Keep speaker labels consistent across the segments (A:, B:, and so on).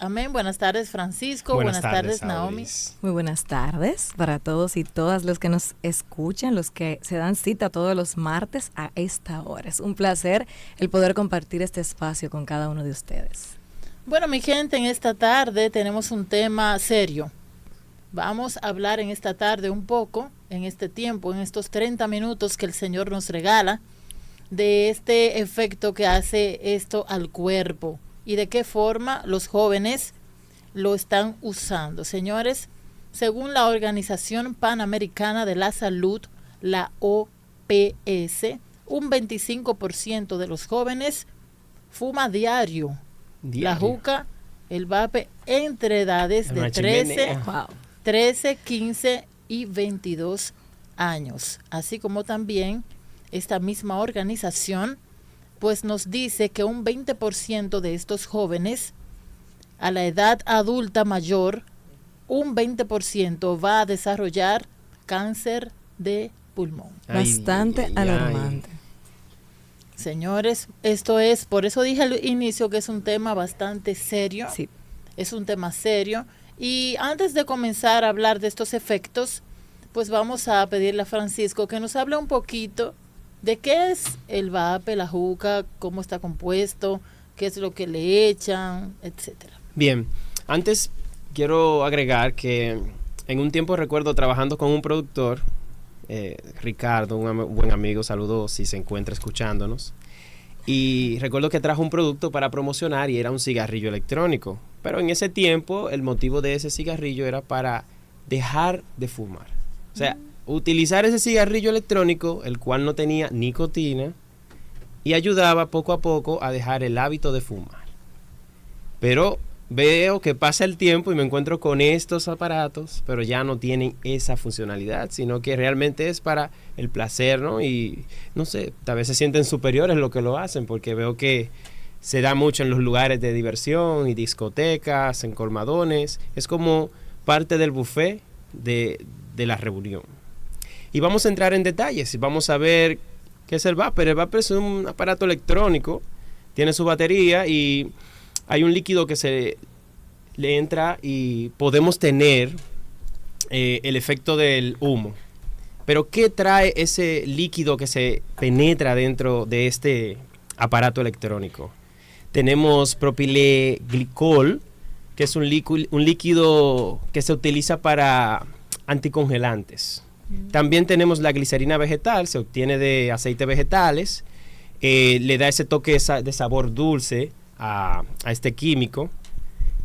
A: Amén. Buenas tardes, Francisco. Buenas tardes, Naomi.
B: Muy buenas tardes para todos y todas los que nos escuchan, los que se dan cita todos los martes a esta hora. Es un placer el poder compartir este espacio con cada uno de ustedes.
A: Bueno, mi gente, en esta tarde tenemos un tema serio. Vamos a hablar en esta tarde un poco, en este tiempo, en estos 30 minutos que el Señor nos regala, de este efecto que hace esto al cuerpo y de qué forma los jóvenes lo están usando. Señores, según la Organización Panamericana de la Salud, la OPS, un 25% de los jóvenes fuma diario la juca, el vape, entre edades de 13, 15 y 22 años. Así como también esta misma organización pues nos dice que un 20% de estos jóvenes a la edad adulta mayor, un 20% va a desarrollar cáncer de pulmón.
B: Bastante alarmante.
A: Señores, esto es, por eso dije al inicio que es un tema bastante serio.
B: Sí.
A: Es un tema serio. Y antes de comenzar a hablar de estos efectos, pues vamos a pedirle a Francisco que nos hable un poquito de qué es el vape, la juca, cómo está compuesto, qué es lo que le echan, etcétera.
C: Bien, antes quiero agregar que en un tiempo recuerdo trabajando con un productor, Ricardo, un buen amigo, saludos si se encuentra escuchándonos, y recuerdo que trajo un producto para promocionar y era un cigarrillo electrónico, pero en ese tiempo el motivo de ese cigarrillo era para dejar de fumar, o sea, utilizar ese cigarrillo electrónico, el cual no tenía nicotina y ayudaba poco a poco a dejar el hábito de fumar. Pero veo que pasa el tiempo y me encuentro con estos aparatos, pero ya no tienen esa funcionalidad, sino que realmente es para el placer, ¿no? Y no sé, tal vez se sienten superiores lo que lo hacen, porque veo que se da mucho en los lugares de diversión y discotecas, en colmadones. Es como parte del buffet de la reunión. Y vamos a entrar en detalles y vamos a ver qué es el vapor. El vapor es un aparato electrónico, tiene su batería y hay un líquido que se le entra y podemos tener el efecto del humo. Pero ¿qué trae ese líquido que se penetra dentro de este aparato electrónico? Tenemos propileglicol, que es un líquido que se utiliza para anticongelantes. También tenemos la glicerina vegetal, se obtiene de aceites vegetales, le da ese toque de sabor dulce a este químico.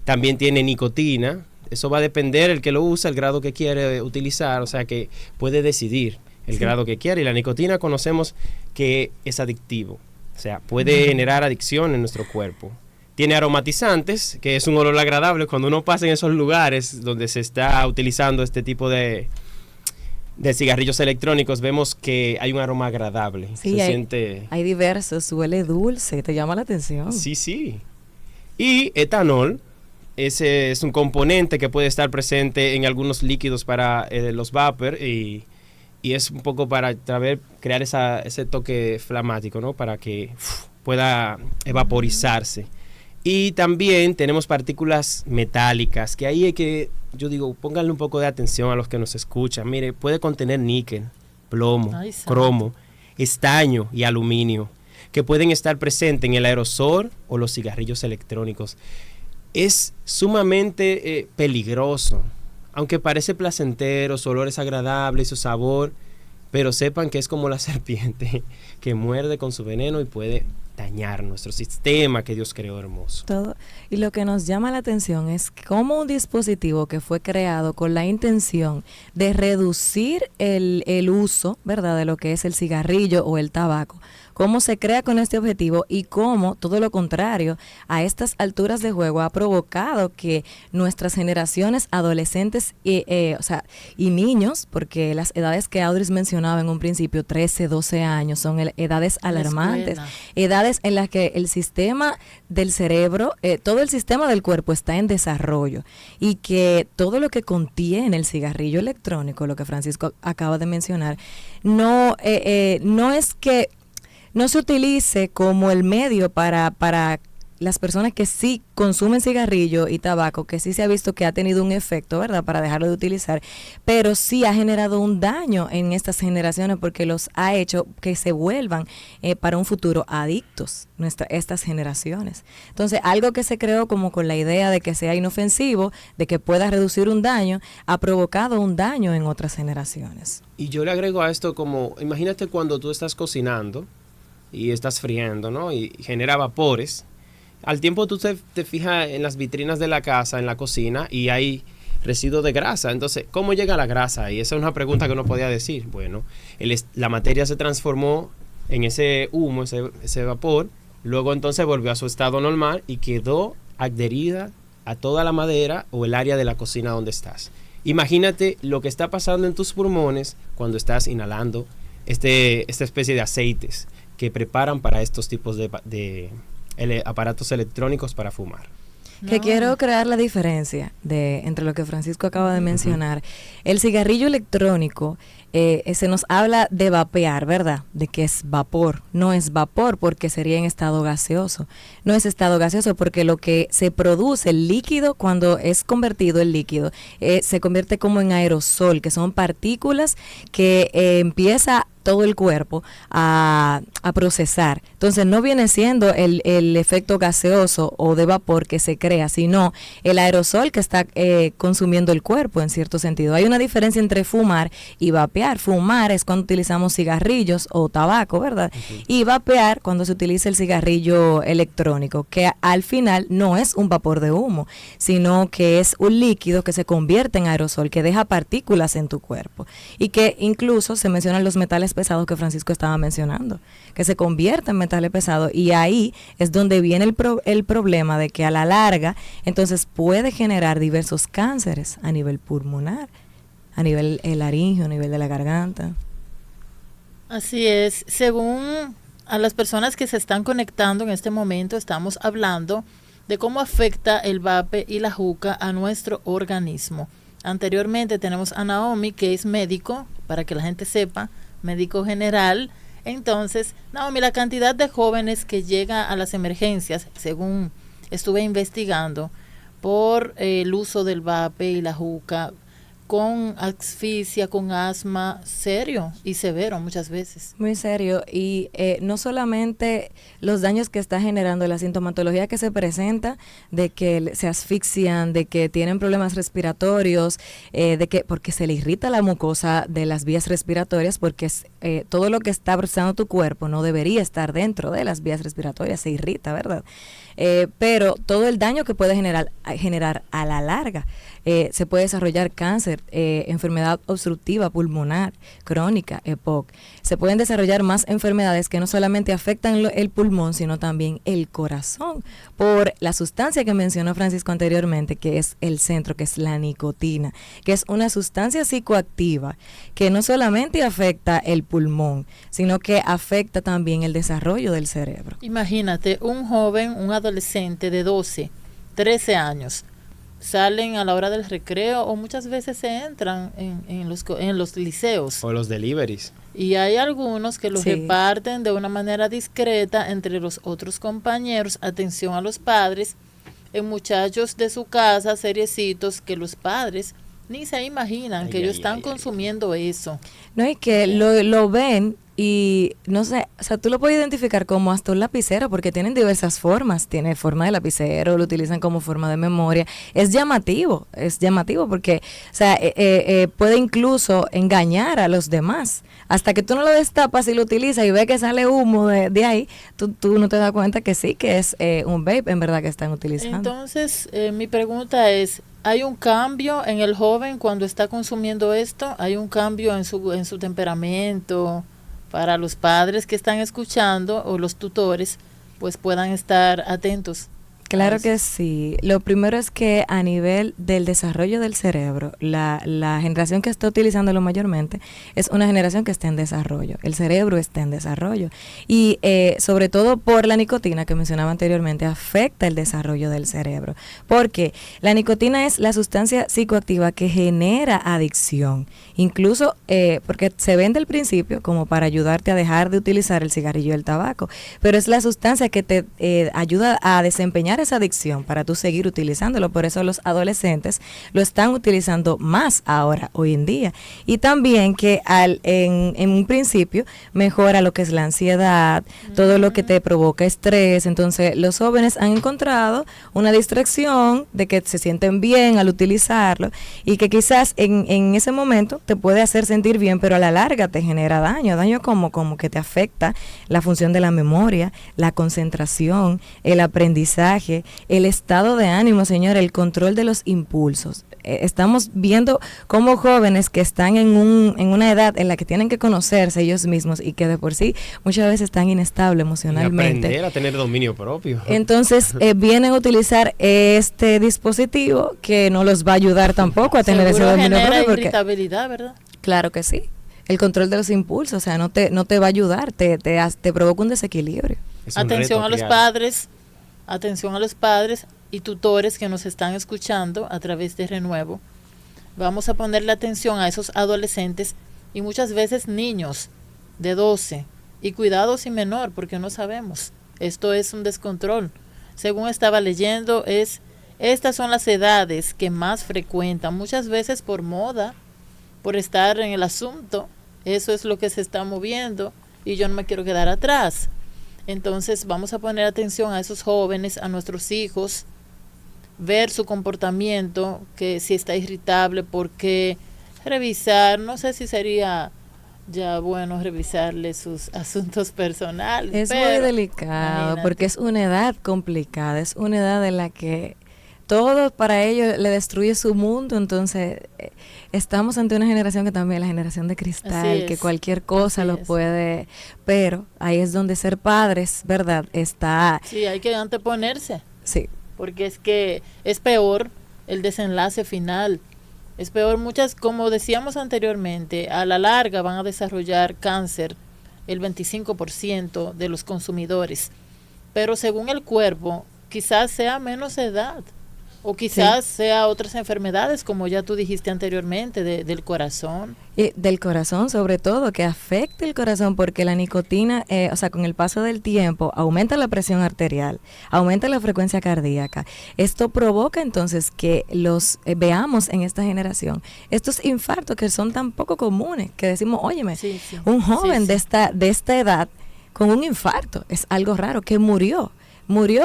C: También tiene nicotina, eso va a depender el que lo usa, el grado que quiere utilizar, o sea que puede decidir el grado que quiere. Y la nicotina conocemos que es adictivo, o sea, puede generar adicción en nuestro cuerpo. Tiene aromatizantes, que es un olor agradable cuando uno pasa en esos lugares donde se está utilizando este tipo de cigarrillos electrónicos, vemos que hay un aroma agradable.
B: Sí, hay diversos, huele dulce, ¿te llama la atención?
C: Sí. Y etanol, ese es un componente que puede estar presente en algunos líquidos para los vapor y es un poco para crear ese toque flamático, ¿no? Para que pueda evaporizarse. Y también tenemos partículas metálicas, que ahí hay que, yo digo, pónganle un poco de atención a los que nos escuchan. Mire, puede contener níquel, plomo, cromo, estaño y aluminio, que pueden estar presentes en el aerosol o los cigarrillos electrónicos. Es sumamente peligroso, aunque parece placentero, su olor es agradable y su sabor, pero sepan que es como la serpiente que muerde con su veneno y puede dañar nuestro sistema que Dios creó hermoso.
B: Todo. Y lo que nos llama la atención es cómo un dispositivo que fue creado con la intención de reducir el uso, ¿verdad?, de lo que es el cigarrillo o el tabaco, cómo se crea con este objetivo y cómo, todo lo contrario, a estas alturas de juego ha provocado que nuestras generaciones adolescentes y niños, porque las edades que Audrey mencionaba en un principio, 13, 12 años, son edades alarmantes, edades en las que el sistema del cerebro, todo el sistema del cuerpo está en desarrollo y que todo lo que contiene el cigarrillo electrónico, lo que Francisco acaba de mencionar, no es que no se utilice como el medio para las personas que sí consumen cigarrillo y tabaco, que sí se ha visto que ha tenido un efecto, ¿verdad?, para dejarlo de utilizar, pero sí ha generado un daño en estas generaciones porque los ha hecho que se vuelvan para un futuro adictos, estas generaciones. Entonces, algo que se creó como con la idea de que sea inofensivo, de que pueda reducir un daño, ha provocado un daño en otras generaciones.
C: Y yo le agrego a esto como, imagínate cuando tú estás cocinando y estás friendo, ¿no? Y genera vapores. Al tiempo tú te fijas en las vitrinas de la casa, en la cocina, y hay residuos de grasa. Entonces, ¿cómo llega la grasa? Y esa es una pregunta que uno podía decir. Bueno, la materia se transformó en ese humo, ese vapor, luego entonces volvió a su estado normal y quedó adherida a toda la madera o el área de la cocina donde estás. Imagínate lo que está pasando en tus pulmones cuando estás inhalando esta especie de aceites que preparan para estos tipos de aparatos electrónicos para fumar.
B: Que quiero crear la diferencia entre lo que Francisco acaba de mencionar. El cigarrillo electrónico, se nos habla de vapear, ¿verdad? De que es vapor. No es vapor porque sería en estado gaseoso. No es estado gaseoso porque lo que se produce, el líquido, cuando es convertido el líquido, se convierte como en aerosol, que son partículas que empieza todo el cuerpo a procesar. Entonces no viene siendo el efecto gaseoso o de vapor que se crea, sino el aerosol que está consumiendo el cuerpo en cierto sentido. Hay una diferencia entre fumar y vapear. Fumar es cuando utilizamos cigarrillos o tabaco, ¿verdad? Y vapear cuando se utiliza el cigarrillo electrónico, que al final no es un vapor de humo, sino que es un líquido que se convierte en aerosol, que deja partículas en tu cuerpo. Y que incluso se mencionan los metales pesados que Francisco estaba mencionando, que se convierten en metales pesados, y ahí es donde viene el problema de que a la larga entonces puede generar diversos cánceres a nivel pulmonar, a nivel laringio, a nivel de la garganta.
A: Así es. Según a las personas que se están conectando en este momento, estamos hablando de cómo afecta el vape y la juca a nuestro organismo. Anteriormente tenemos a Naomi, que es médico, para que la gente sepa, médico general. Entonces, Naomi, la cantidad de jóvenes que llega a las emergencias, según estuve investigando, por el uso del vape y la juca, con asfixia, con asma, serio y severo muchas veces.
B: Muy serio, y no solamente los daños que está generando, la sintomatología que se presenta, de que se asfixian, de que tienen problemas respiratorios, de que porque se le irrita la mucosa de las vías respiratorias, porque todo lo que está procesando tu cuerpo no debería estar dentro de las vías respiratorias, se irrita, ¿verdad? Pero todo el daño que puede generar a la larga, se puede desarrollar cáncer, enfermedad obstructiva pulmonar, crónica, EPOC. Se pueden desarrollar más enfermedades que no solamente afectan el pulmón, sino también el corazón, por la sustancia que mencionó Francisco anteriormente, que es el centro, que es la nicotina, que es una sustancia psicoactiva que no solamente afecta el pulmón, sino que afecta también el desarrollo del cerebro.
A: Imagínate, un joven, un adolescente de 12, 13 años, salen a la hora del recreo o muchas veces se entran en los liceos.
C: O los deliveries.
A: Y hay algunos que los reparten de una manera discreta entre los otros compañeros. Atención a los padres, en muchachos de su casa, seriecitos, que los padres ni se imaginan que ellos están consumiendo eso.
B: No, y que lo ven. Y no sé, o sea, tú lo puedes identificar como hasta un lapicero, porque tienen diversas formas. Tiene forma de lapicero, lo utilizan como forma de memoria. Es llamativo porque, o sea, puede incluso engañar a los demás. Hasta que tú no lo destapas y lo utilizas y ves que sale humo de ahí, tú no te das cuenta que sí, que es un vape en verdad que están utilizando.
A: Entonces, mi pregunta es, ¿hay un cambio en el joven cuando está consumiendo esto? ¿Hay un cambio en su temperamento? Para los padres que están escuchando o los tutores, pues puedan estar atentos.
B: Claro que sí. Lo primero es que a nivel del desarrollo del cerebro, la generación que está utilizándolo mayormente es una generación que está en desarrollo. El cerebro está en desarrollo. Y sobre todo por la nicotina que mencionaba anteriormente, afecta el desarrollo del cerebro. Porque la nicotina es la sustancia psicoactiva que genera adicción. Incluso porque se vende al principio como para ayudarte a dejar de utilizar el cigarrillo y el tabaco. Pero es la sustancia que te ayuda a desempeñar esa adicción para tú seguir utilizándolo. Por eso los adolescentes lo están utilizando más ahora, hoy en día. Y también que en un principio mejora lo que es la ansiedad, todo lo que te provoca estrés. Entonces los jóvenes han encontrado una distracción de que se sienten bien al utilizarlo y que quizás en ese momento te puede hacer sentir bien, pero a la larga te genera daño como que te afecta la función de la memoria, la concentración, el aprendizaje, el estado de ánimo, señor, el control de los impulsos. Estamos viendo cómo jóvenes que están en una edad en la que tienen que conocerse ellos mismos y que de por sí muchas veces están inestables emocionalmente.
C: Y aprender a tener dominio propio.
B: Entonces vienen a utilizar este dispositivo que no los va a ayudar tampoco a tener ese dominio propio.
A: Porque irritabilidad, ¿verdad?
B: Claro que sí. El control de los impulsos, o sea, no te va a ayudar, te provoca un desequilibrio.
A: Atención a los padres. Atención a los padres y tutores que nos están escuchando a través de Renuevo. Vamos a ponerle atención a esos adolescentes y muchas veces niños de 12. Y cuidado si menor, porque no sabemos. Esto es un descontrol. Según estaba leyendo, estas son las edades que más frecuentan, muchas veces por moda, por estar en el asunto. Eso es lo que se está moviendo y yo no me quiero quedar atrás. Entonces vamos a poner atención a esos jóvenes, a nuestros hijos, ver su comportamiento, que si está irritable, porque revisar, no sé si sería ya bueno revisarle sus asuntos personales.
B: Es muy delicado, imagínate, porque es una edad complicada, es una edad en la que todo para ellos le destruye su mundo. Entonces estamos ante una generación que también es la generación de cristal, que cualquier cosa lo puede, pero ahí es donde ser padres, ¿verdad? Está.
A: Sí, hay que anteponerse.
B: Sí.
A: Porque es que es peor el desenlace final. Es peor, como decíamos anteriormente, a la larga van a desarrollar cáncer el 25% de los consumidores. Pero según el cuerpo, quizás sea menos edad. O quizás sea otras enfermedades, como ya tú dijiste anteriormente, del corazón.
B: Y del corazón, sobre todo, que afecte el corazón, porque la nicotina, con el paso del tiempo, aumenta la presión arterial, aumenta la frecuencia cardíaca. Esto provoca entonces que veamos en esta generación estos infartos que son tan poco comunes, que decimos, óyeme, un joven de esta edad con un infarto, es algo raro, que murió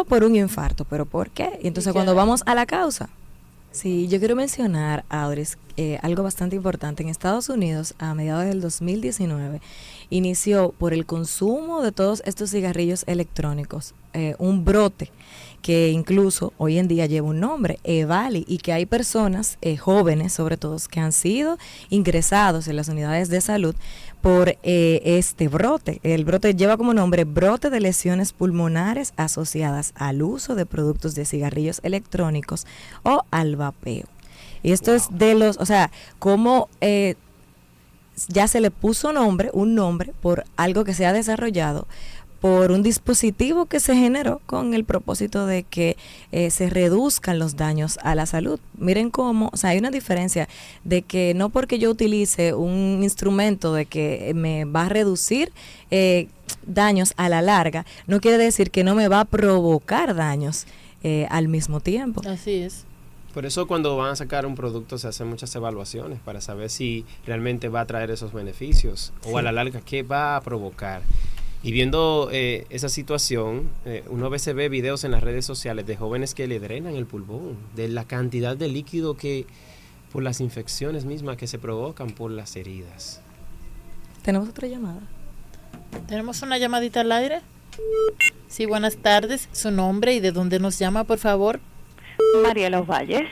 B: por un infarto, pero ¿por qué? Y entonces cuando vamos a la causa, sí, yo quiero mencionar, Audris, algo bastante importante. En Estados Unidos, a mediados del 2019, inició por el consumo de todos estos cigarrillos electrónicos un brote que incluso hoy en día lleva un nombre, EVALI, y que hay personas, jóvenes sobre todo, que han sido ingresados en las unidades de salud por este brote. El brote lleva como nombre brote de lesiones pulmonares asociadas al uso de productos de cigarrillos electrónicos o al vapeo. Y esto es de como ya se le puso un nombre por algo que se ha desarrollado por un dispositivo que se generó con el propósito de que se reduzcan los daños a la salud. Miren cómo, hay una diferencia de que no porque yo utilice un instrumento de que me va a reducir daños a la larga, no quiere decir que no me va a provocar daños al mismo tiempo.
A: Así es.
C: Por eso cuando van a sacar un producto se hacen muchas evaluaciones para saber si realmente va a traer esos beneficios o a la larga qué va a provocar. Y viendo esa situación, uno a veces ve videos en las redes sociales de jóvenes que le drenan el pulmón, de la cantidad de líquido que, por las infecciones mismas que se provocan por las heridas.
B: ¿Tenemos otra llamada?
A: ¿Tenemos una llamadita al aire? Sí, buenas tardes. ¿Su nombre y de dónde nos llama, por favor?
D: Mariela Valles.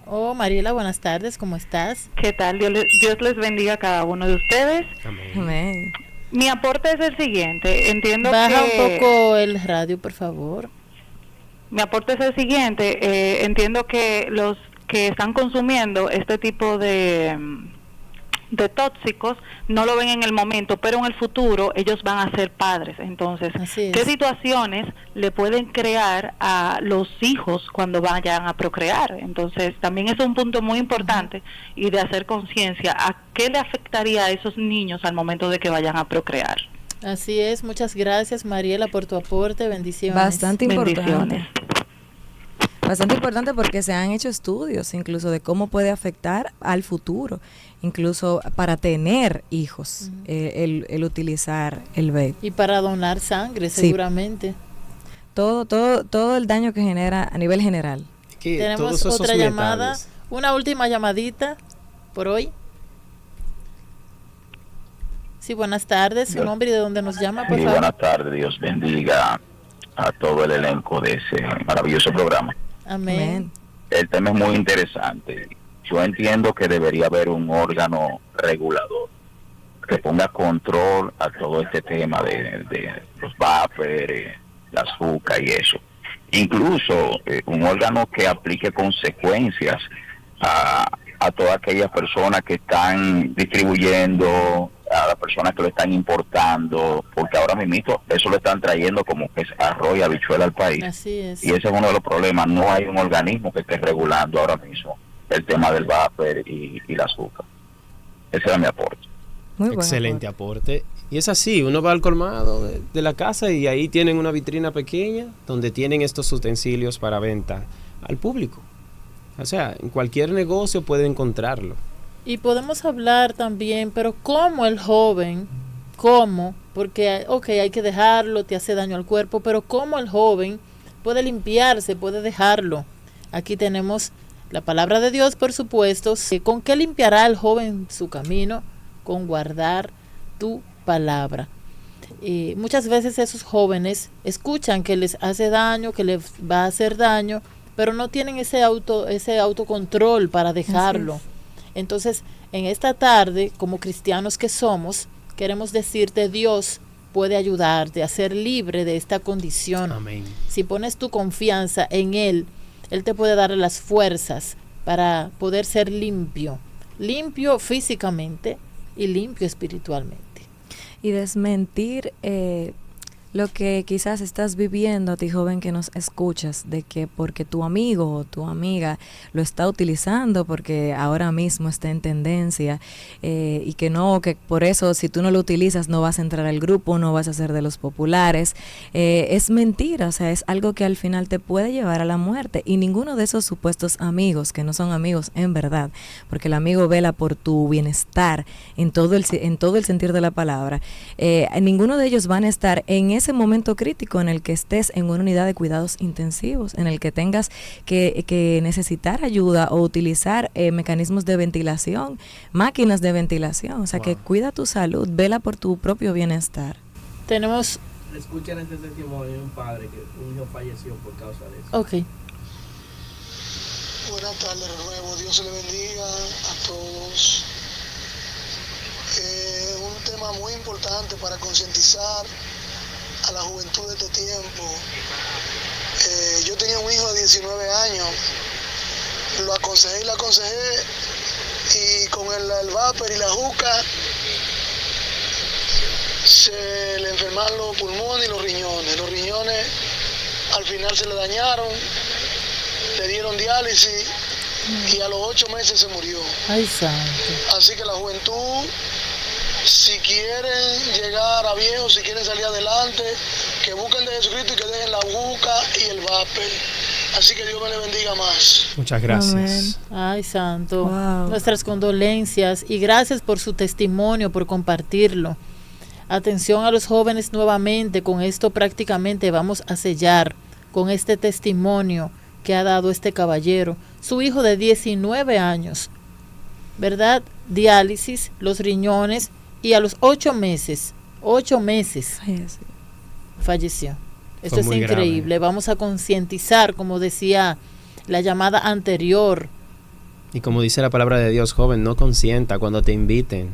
A: Oh, Mariela, buenas tardes. ¿Cómo estás?
D: ¿Qué tal? Dios les bendiga a cada uno de ustedes.
C: Amén.
B: Amén.
D: Mi aporte es el siguiente. Entiendo
A: Baja
D: que...
A: un poco el radio, por favor.
D: Mi aporte es el siguiente. Entiendo que los que están consumiendo este tipo de tóxicos no lo ven en el momento, pero en el futuro ellos van a ser padres. Entonces, ¿qué situaciones le pueden crear a los hijos cuando vayan a procrear? Entonces, también es un punto muy importante y de hacer conciencia a qué le afectaría a esos niños al momento de que vayan a procrear.
A: Así es, muchas gracias Mariela por tu aporte, bendiciones.
B: Bastante importante. Bastante importante porque se han hecho estudios incluso de cómo puede afectar al futuro, incluso para tener hijos, el utilizar el vape.
A: Y para donar sangre, seguramente.
B: Todo el daño que genera a nivel general.
A: Tenemos otra llamada, una última llamadita por hoy. Sí, buenas tardes, su nombre y de dónde nos llama, por favor.
E: Buenas tardes, Dios bendiga a todo el elenco de ese maravilloso programa.
A: Amén.
E: El tema es muy interesante. Yo entiendo que debería haber un órgano regulador que ponga control a todo este tema de los vapers, la azúcar y eso. Incluso un órgano que aplique consecuencias a todas aquellas personas que están distribuyendo, a las personas que lo están importando, porque ahora mismo eso lo están trayendo como que es arroz y habichuela al país.
A: Así es.
E: Y ese es uno de los problemas. No hay un organismo que esté regulando ahora mismo el tema del vapor y el azúcar. Ese era mi aporte.
C: Muy excelente aporte. Y es así, uno va al colmado de la casa y ahí tienen una vitrina pequeña donde tienen estos utensilios para venta al público. O sea, en cualquier negocio puede encontrarlo.
A: Y podemos hablar también, pero ¿cómo el joven? ¿Cómo? Porque, hay que dejarlo, te hace daño al cuerpo, pero ¿cómo el joven puede limpiarse, puede dejarlo? Aquí tenemos la palabra de Dios, por supuesto. ¿Con qué limpiará el joven su camino? Con guardar tu palabra. Muchas veces esos jóvenes escuchan que les hace daño, que les va a hacer daño, pero no tienen ese autocontrol para dejarlo. Entonces, en esta tarde, como cristianos que somos, queremos decirte, Dios puede ayudarte a ser libre de esta condición.
C: Amén.
A: Si pones tu confianza en Él, Él te puede dar las fuerzas para poder ser limpio físicamente y limpio espiritualmente.
B: Y desmentir lo que quizás estás viviendo a ti, joven, que nos escuchas, de que porque tu amigo o tu amiga lo está utilizando porque ahora mismo está en tendencia, y que por eso si tú no lo utilizas no vas a entrar al grupo, no vas a ser de los populares, es mentira. O sea, es algo que al final te puede llevar a la muerte, y ninguno de esos supuestos amigos, que no son amigos en verdad, porque el amigo vela por tu bienestar en todo el sentido de la palabra, ninguno de ellos van a estar en ese momento crítico en el que estés en una unidad de cuidados intensivos, en el que tengas que necesitar ayuda o utilizar mecanismos de ventilación, máquinas de ventilación. O sea, que cuida tu salud, vela por tu propio bienestar.
A: Tenemos...
F: Escuchen este testimonio de un padre que un hijo falleció por causa de eso.
A: Ok.
G: Buenas tardes de nuevo, Dios le bendiga a todos. Un tema muy importante para concientizar a la juventud de este tiempo. Yo tenía un hijo de 19 años, lo aconsejé y con el vapor y la juca se le enfermaron los pulmones y los riñones. Los riñones al final se le dañaron, le dieron diálisis y a los 8 meses se murió.
A: Ay, santo.
G: Así que la juventud, si quieren llegar a viejos, si quieren salir adelante, que busquen de Jesucristo y que dejen la juca y el vapor. Así que Dios me le bendiga más.
C: Muchas gracias.
A: Amén. Ay, santo.
B: Wow.
A: Nuestras condolencias y gracias por su testimonio, por compartirlo. Atención a los jóvenes nuevamente, con esto prácticamente vamos a sellar con este testimonio que ha dado este caballero. Su hijo de 19 años, ¿verdad? Diálisis, los riñones, y a los 8 meses falleció. Esto es increíble. Grave. Vamos a concientizar, como decía la llamada anterior.
C: Y como dice la palabra de Dios, joven, no consienta cuando te inviten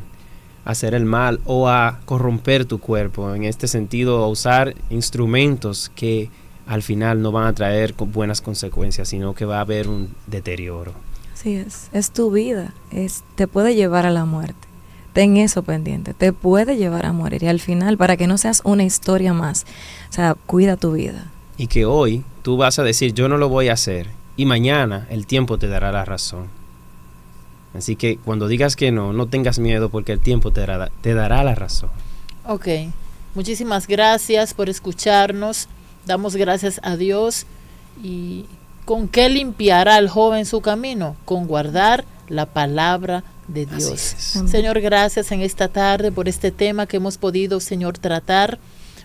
C: a hacer el mal o a corromper tu cuerpo. En este sentido, a usar instrumentos que al final no van a traer buenas consecuencias, sino que va a haber un deterioro.
B: Así es tu vida, te puede llevar a la muerte. Ten eso pendiente, te puede llevar a morir. Y al final, para que no seas una historia más, o sea, cuida tu vida.
C: Y que hoy tú vas a decir, yo no lo voy a hacer, y mañana el tiempo te dará la razón. Así que cuando digas que no, no tengas miedo, porque el tiempo te dará la razón.
A: Ok, muchísimas gracias por escucharnos. Damos gracias a Dios. ¿Y con qué limpiará el joven su camino? Con guardar la palabra de Dios. Señor, gracias en esta tarde por este tema que hemos podido, Señor, tratar.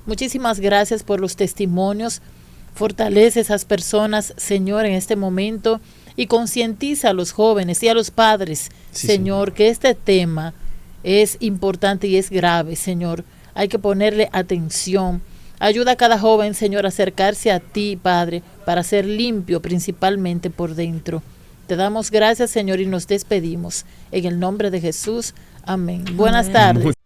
A: Muchísimas gracias por los testimonios. Fortalece a esas personas, Señor, en este momento, y concientiza a los jóvenes y a los padres, Señor, que este tema es importante y es grave, Señor. Hay que ponerle atención. Ayuda a cada joven, Señor, a acercarse a ti, Padre, para ser limpio principalmente por dentro. Te damos gracias, Señor, y nos despedimos. En el nombre de Jesús. Amén. Buenas tardes.